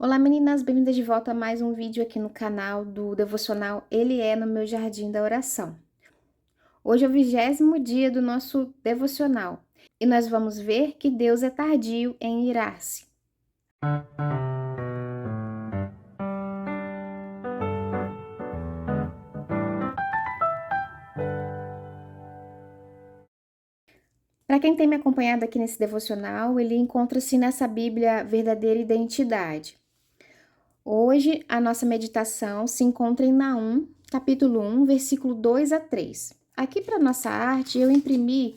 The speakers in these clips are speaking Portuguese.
Olá meninas, bem-vindas de volta a mais um vídeo aqui no canal do Devocional Ele é no meu Jardim da Oração. Hoje é o 20º dia do nosso devocional e nós vamos ver que Deus é tardio em irar-se. Para quem tem me acompanhado aqui nesse devocional, ele encontra-se nessa Bíblia Verdadeira Identidade. Hoje a nossa meditação se encontra em Naum, capítulo 1, versículo 2 a 3. Aqui para nossa arte eu imprimi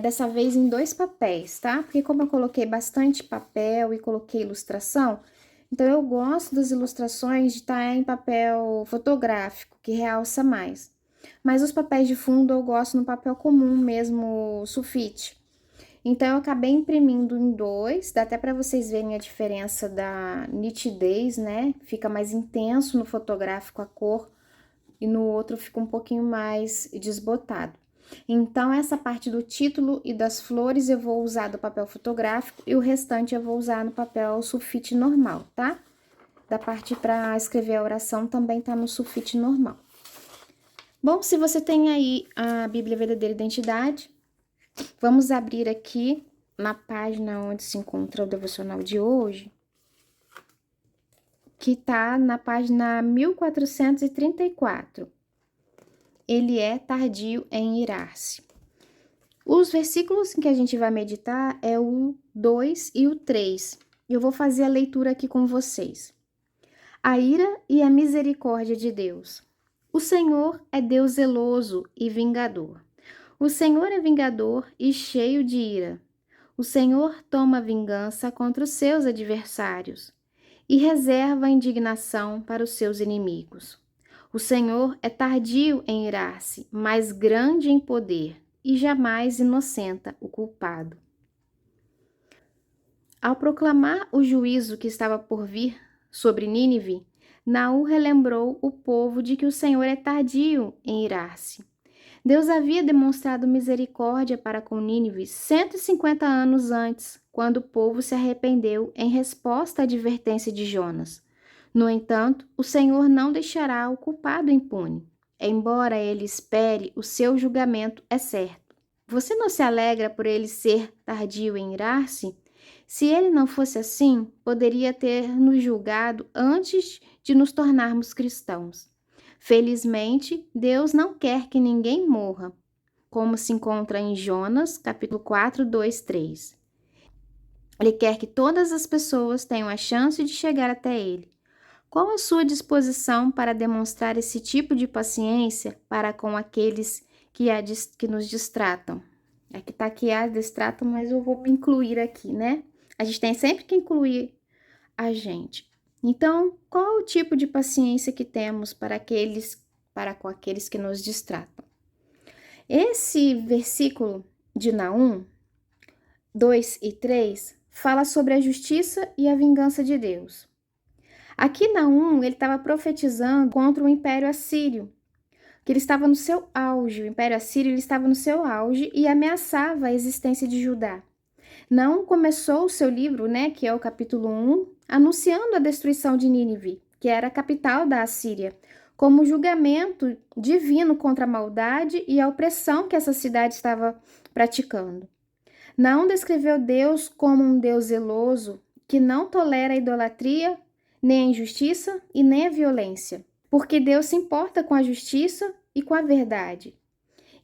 dessa vez em 2 papéis, tá? Porque como eu coloquei bastante papel e coloquei ilustração, então eu gosto das ilustrações de estar em papel fotográfico, que realça mais. Mas os papéis de fundo eu gosto no papel comum mesmo, sulfite. Então, eu acabei imprimindo em 2, dá até para vocês verem a diferença da nitidez, né? Fica mais intenso no fotográfico a cor e no outro fica um pouquinho mais desbotado. Então, essa parte do título e das flores eu vou usar do papel fotográfico e o restante eu vou usar no papel sulfite normal, tá? Da parte para escrever a oração também tá no sulfite normal. Bom, se você tem aí a Bíblia Verdadeira Identidade, vamos abrir aqui na página onde se encontra o devocional de hoje, que tá na página 1434. Ele é tardio em irar-se. Os versículos em que a gente vai meditar é o 2 e o 3. Eu vou fazer a leitura aqui com vocês. A ira e a misericórdia de Deus. O Senhor é Deus zeloso e vingador. O Senhor é vingador e cheio de ira. O Senhor toma vingança contra os seus adversários e reserva a indignação para os seus inimigos. O Senhor é tardio em irar-se, mas grande em poder, e jamais inocenta o culpado. Ao proclamar o juízo que estava por vir sobre Nínive, Naú relembrou o povo de que o Senhor é tardio em irar-se. Deus havia demonstrado misericórdia para com Nínive 150 anos antes, quando o povo se arrependeu em resposta à advertência de Jonas. No entanto, o Senhor não deixará o culpado impune. Embora ele espere, o seu julgamento é certo. Você não se alegra por ele ser tardio em irar-se? Se ele não fosse assim, poderia ter nos julgado antes de nos tornarmos cristãos. Felizmente, Deus não quer que ninguém morra, como se encontra em Jonas, capítulo 4, 2, 3. Ele quer que todas as pessoas tenham a chance de chegar até ele. Qual a sua disposição para demonstrar esse tipo de paciência para com aqueles que nos distratam? Aqui está que a distratam, mas eu vou me incluir aqui, né? A gente tem sempre que incluir a gente. Então, qual o tipo de paciência que temos para com aqueles que nos distratam? Esse versículo de Naum 2 e 3 fala sobre a justiça e a vingança de Deus. Aqui Naum, ele estava profetizando contra o Império Assírio, que ele estava no seu auge. O Império Assírio ele estava no seu auge e ameaçava a existência de Judá. Naum começou o seu livro, né, que é o capítulo 1, anunciando a destruição de Nínive, que era a capital da Assíria, como julgamento divino contra a maldade e a opressão que essa cidade estava praticando. Naum descreveu Deus como um Deus zeloso que não tolera a idolatria, nem a injustiça e nem a violência, porque Deus se importa com a justiça e com a verdade.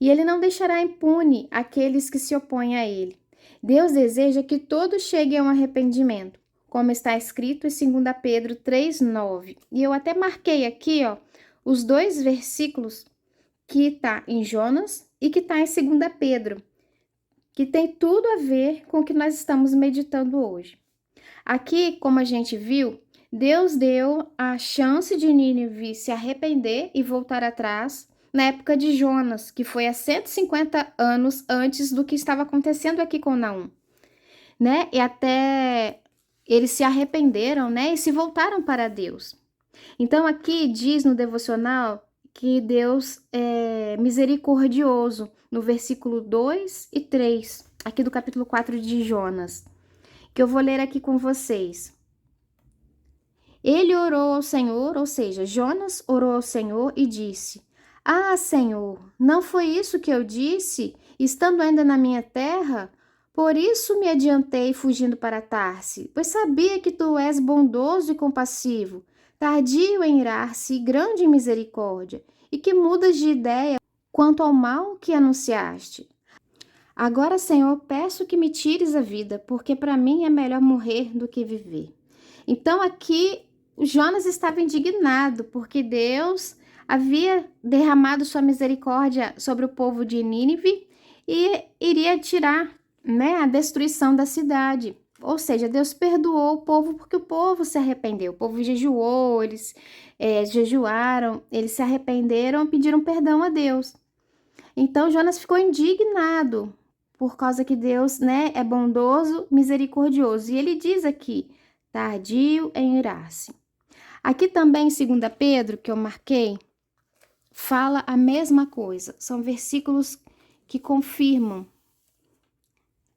E ele não deixará impune aqueles que se opõem a ele. Deus deseja que todos cheguem a um arrependimento, como está escrito em 2 Pedro 3:9. E eu até marquei aqui, os 2 versículos que está em Jonas e que está em 2 Pedro, que tem tudo a ver com o que nós estamos meditando hoje. Aqui, como a gente viu, Deus deu a chance de Nínive se arrepender e voltar atrás na época de Jonas, que foi há 150 anos antes do que estava acontecendo aqui com Naum, né? E até eles se arrependeram, né? E se voltaram para Deus. Então, aqui diz no devocional que Deus é misericordioso, no versículo 2 e 3, aqui do capítulo 4 de Jonas, que eu vou ler aqui com vocês. Ele orou ao Senhor, ou seja, Jonas orou ao Senhor e disse: Ah, Senhor, não foi isso que eu disse, estando ainda na minha terra? Por isso me adiantei fugindo para Tarse, pois sabia que tu és bondoso e compassivo, tardio em irar-se e grande em misericórdia, e que mudas de ideia quanto ao mal que anunciaste. Agora, Senhor, peço que me tires a vida, porque para mim é melhor morrer do que viver. Então, aqui, Jonas estava indignado, porque Deus havia derramado sua misericórdia sobre o povo de Nínive e iria tirar, né, a destruição da cidade. Ou seja, Deus perdoou o povo porque o povo se arrependeu. O povo jejuou, eles jejuaram, eles se arrependeram e pediram perdão a Deus. Então, Jonas ficou indignado por causa que Deus, né, é bondoso, misericordioso. E ele diz aqui, tardio em irar-se. Aqui também, em 2 Pedro, que eu marquei, fala a mesma coisa. São versículos que confirmam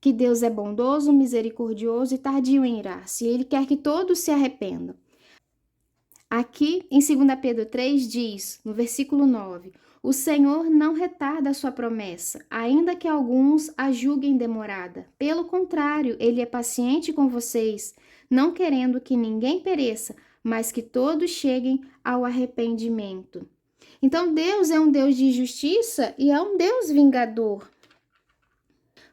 que Deus é bondoso, misericordioso e tardio em irar-se. Ele quer que todos se arrependam. Aqui, em 2 Pedro 3, diz, no versículo 9, o Senhor não retarda a sua promessa, ainda que alguns a julguem demorada. Pelo contrário, ele é paciente com vocês, não querendo que ninguém pereça, mas que todos cheguem ao arrependimento. Então, Deus é um Deus de justiça e é um Deus vingador.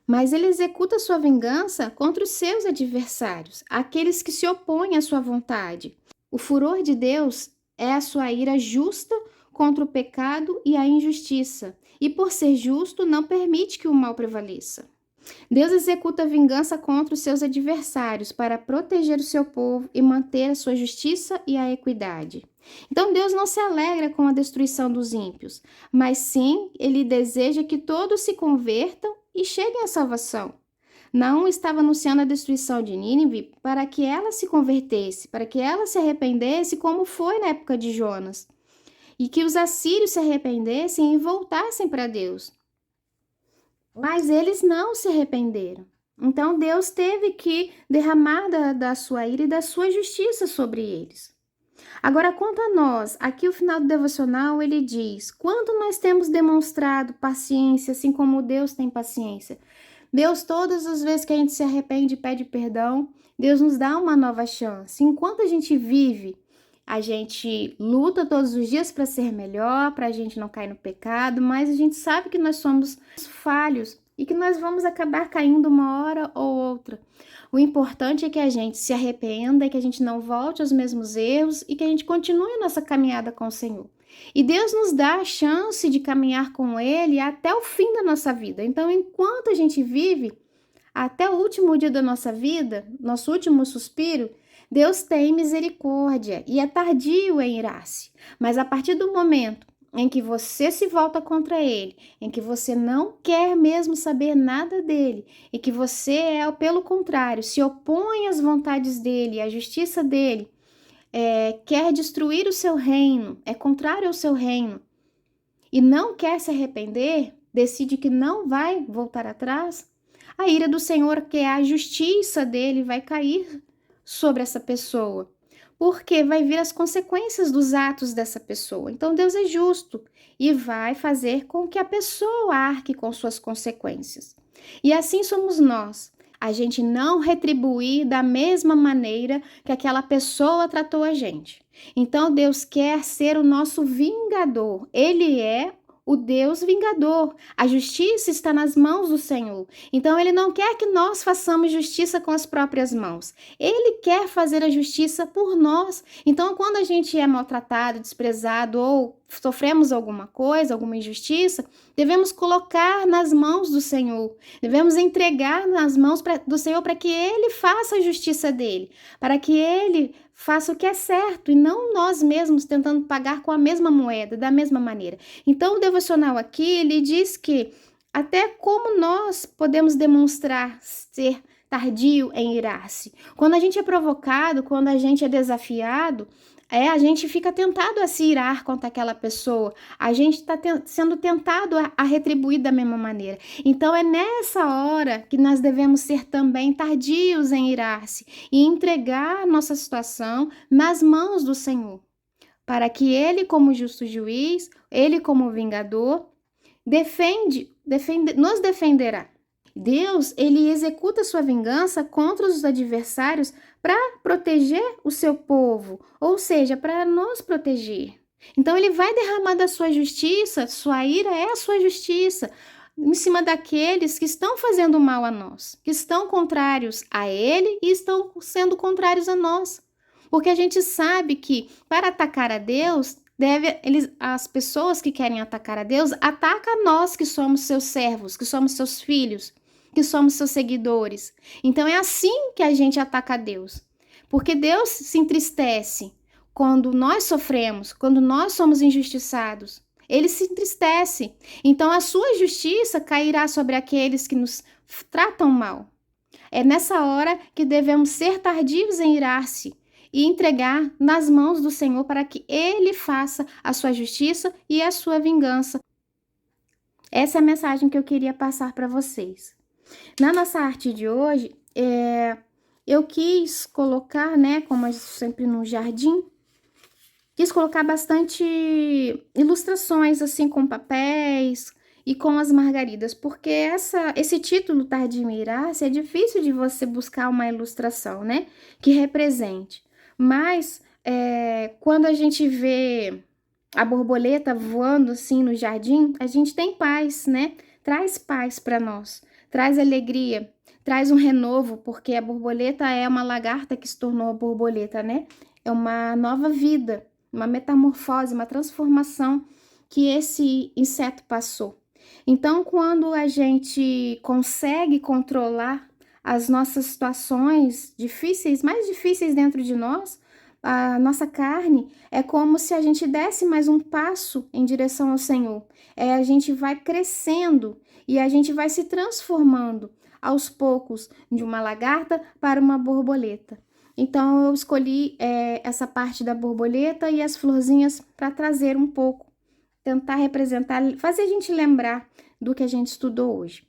Mas ele executa sua vingança contra os seus adversários, aqueles que se opõem à sua vontade. O furor de Deus é a sua ira justa contra o pecado e a injustiça, e por ser justo, não permite que o mal prevaleça. Deus executa vingança contra os seus adversários para proteger o seu povo e manter a sua justiça e a equidade. Então Deus não se alegra com a destruição dos ímpios, mas sim, ele deseja que todos se convertam e cheguem à salvação. Naum estava anunciando a destruição de Nínive para que ela se convertesse, para que ela se arrependesse, como foi na época de Jonas, e que os assírios se arrependessem e voltassem para Deus. Mas eles não se arrependeram. Então Deus teve que derramar da sua ira e da sua justiça sobre eles. Agora, quanto a nós, aqui o final do devocional ele diz: quanto nós temos demonstrado paciência, assim como Deus tem paciência. Deus, todas as vezes que a gente se arrepende e pede perdão, Deus nos dá uma nova chance. Enquanto a gente vive, a gente luta todos os dias para ser melhor, para a gente não cair no pecado, mas a gente sabe que nós somos falhos e que nós vamos acabar caindo uma hora ou outra. O importante é que a gente se arrependa, que a gente não volte aos mesmos erros e que a gente continue a nossa caminhada com o Senhor. E Deus nos dá a chance de caminhar com Ele até o fim da nossa vida. Então, enquanto a gente vive, até o último dia da nossa vida, nosso último suspiro, Deus tem misericórdia e é tardio em irar-se. Mas a partir do momento em que você se volta contra Ele, em que você não quer mesmo saber nada dele, e que você, pelo contrário, se opõe às vontades dele, à justiça dele, quer destruir o seu reino, é contrário ao seu reino, e não quer se arrepender, decide que não vai voltar atrás, a ira do Senhor, que é a justiça dele, vai cair sobre essa pessoa, porque vai vir as consequências dos atos dessa pessoa. Então Deus é justo e vai fazer com que a pessoa arque com suas consequências. E assim somos nós. A gente não retribuir da mesma maneira que aquela pessoa tratou a gente. Então Deus quer ser o nosso vingador. Ele é o Deus vingador. A justiça está nas mãos do Senhor. Então Ele não quer que nós façamos justiça com as próprias mãos. Ele quer fazer a justiça por nós. Então, quando a gente é maltratado, desprezado ou sofremos alguma coisa, alguma injustiça, devemos colocar nas mãos do Senhor. Devemos entregar nas mãos do Senhor para que Ele faça a justiça dele, para que Ele faça o que é certo e não nós mesmos tentando pagar com a mesma moeda, da mesma maneira. Então, o devocional aqui, ele diz que até como nós podemos demonstrar ser tardio em irar-se. Quando a gente é provocado, quando a gente é desafiado, a gente fica tentado a se irar contra aquela pessoa. A gente está sendo tentado a retribuir da mesma maneira. Então é nessa hora que nós devemos ser também tardios em irar-se e entregar nossa situação nas mãos do Senhor, para que Ele, como justo juiz, Ele, como vingador, nos defenderá. Deus, ele executa sua vingança contra os adversários para proteger o seu povo, ou seja, para nos proteger. Então ele vai derramar da sua justiça, sua ira é a sua justiça, em cima daqueles que estão fazendo mal a nós, que estão contrários a ele e estão sendo contrários a nós. Porque a gente sabe que para atacar a Deus, as pessoas que querem atacar a Deus atacam a nós que somos seus servos, que somos seus filhos, que somos seus seguidores. Então é assim que a gente ataca a Deus. Porque Deus se entristece quando nós sofremos, quando nós somos injustiçados. Ele se entristece. Então a sua justiça cairá sobre aqueles que nos tratam mal. É nessa hora que devemos ser tardios em irar-se e entregar nas mãos do Senhor para que Ele faça a sua justiça e a sua vingança. Essa é a mensagem que eu queria passar para vocês. Na nossa arte de hoje, eu quis colocar, né, como sempre no jardim, quis colocar bastante ilustrações, assim, com papéis e com as margaridas, porque esse título Tardio em Irar-se é difícil de você buscar uma ilustração, né, que represente. Mas, quando a gente vê a borboleta voando, assim, no jardim, a gente tem paz, né, traz paz para nós. Traz alegria, traz um renovo, porque a borboleta é uma lagarta que se tornou a borboleta, né? É uma nova vida, uma metamorfose, uma transformação que esse inseto passou. Então, quando a gente consegue controlar as nossas situações difíceis, mais difíceis dentro de nós, a nossa carne é como se a gente desse mais um passo em direção ao Senhor. A gente vai crescendo e a gente vai se transformando aos poucos de uma lagarta para uma borboleta. Então eu escolhi essa parte da borboleta e as florzinhas para trazer um pouco, tentar representar, fazer a gente lembrar do que a gente estudou hoje.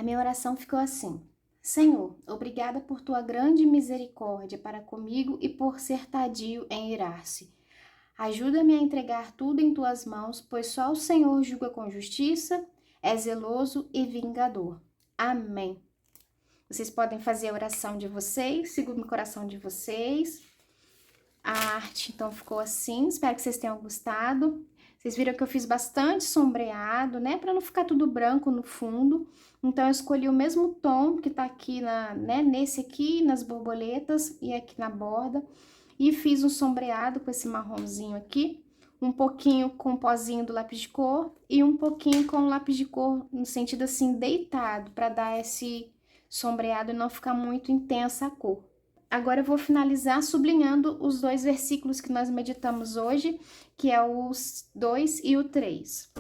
A minha oração ficou assim: Senhor, obrigada por tua grande misericórdia para comigo e por ser tardio em irar-se. Ajuda-me a entregar tudo em tuas mãos, pois só o Senhor julga com justiça, é zeloso e vingador. Amém. Vocês podem fazer a oração de vocês, segundo o coração de vocês. A arte, então, ficou assim. Espero que vocês tenham gostado. Vocês viram que eu fiz bastante sombreado, né? Para não ficar tudo branco no fundo. Então, eu escolhi o mesmo tom que tá aqui, nesse aqui, nas borboletas e aqui na borda. E fiz um sombreado com esse marronzinho aqui. Um pouquinho com o pozinho do lápis de cor e um pouquinho com o lápis de cor no sentido assim, deitado, para dar esse sombreado e não ficar muito intensa a cor. Agora eu vou finalizar sublinhando os 2 versículos que nós meditamos hoje, que é os 2 e o 3.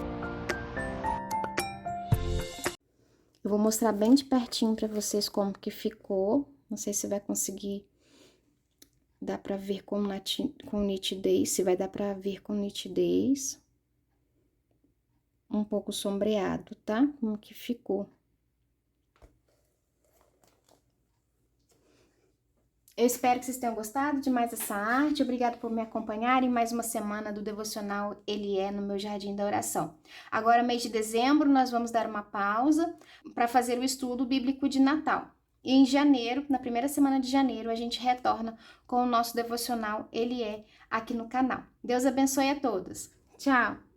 Eu vou mostrar bem de pertinho para vocês como que ficou. Não sei se vai conseguir dar para ver com nitidez, se vai dar para ver com nitidez. Um pouco sombreado, tá? Como que ficou. Eu espero que vocês tenham gostado de mais essa arte. Obrigada por me acompanhar em mais uma semana do Devocional Ele é no meu Jardim da Oração. Agora, mês de dezembro, nós vamos dar uma pausa para fazer o estudo bíblico de Natal. E em janeiro, na primeira semana de janeiro, a gente retorna com o nosso Devocional Ele é aqui no canal. Deus abençoe a todos. Tchau!